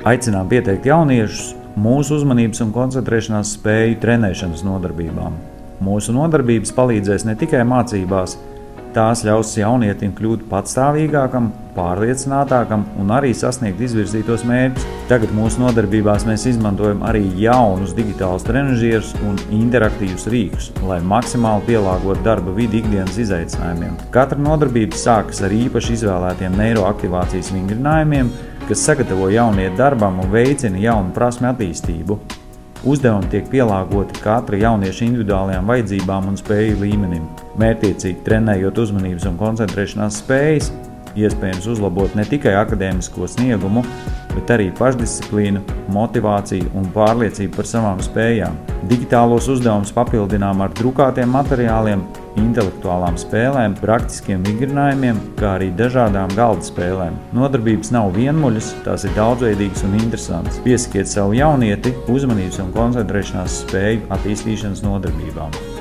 Aicinām pieteikt jauniešus mūsu uzmanības un koncentrēšanās spēju trenēšanas nodarbībām. Mūsu nodarbības palīdzēs ne tikai mācībās, tās ļaus jaunietim kļūt patstāvīgākam, pārliecinātākam un arī sasniegt izvirzītos mērķus. Tagad mūsu nodarbībās mēs izmantojam arī jaunus digitālus trenažierus un interaktīvus rīkus, lai maksimāli pielāgotu darba vidi ikdienas izaicinājumiem. Katra nodarbība sākas ar īpaši izvēlētiem neiroaktivācijas vingrinājumiem, kas sagatavo jaunietu darbam un veicina jaunu prasmi attīstību. Uzdevumi tiek pielāgoti katra jaunieša individuālajām vajadzībām un spēju līmenim. Mērķtiecīgi trenējot uzmanības un koncentrēšanās spējas, iespējams uzlabot ne tikai akadēmisko sniegumu, bet arī pašdisciplīnu, motivāciju un pārliecību par savām spējām. Digitālos uzdevumus papildinām ar drukātiem materiāliem, intelektuālām spēlēm, praktiskiem vingrinājumiem, kā arī dažādām galda spēlēm. Nodarbības nav vienmuļas, tās ir daudzveidīgas un interesantas. Piesakiet savu jaunieti uzmanības un koncentrēšanās spēju attīstīšanas nodarbībām.